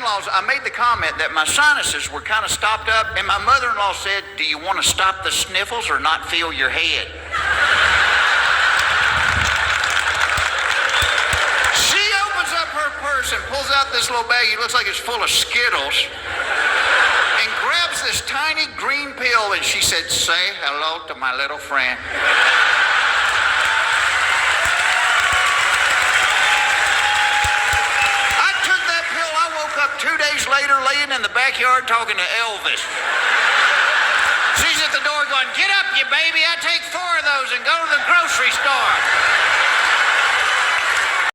mother-in-law's, I made the comment that my sinuses were kind of stopped up, and my mother-in-law said, do you want to stop the sniffles or not feel your head? She opens up her purse and pulls out this little bag. It looks like it's full of Skittles. And grabs this tiny green pill, and she said, say hello to my little friend. I took that pill. I woke up 2 days later laying in the backyard talking to Elvis. She's at the door going, get up, you baby. I take 4 of those and go to the grocery store.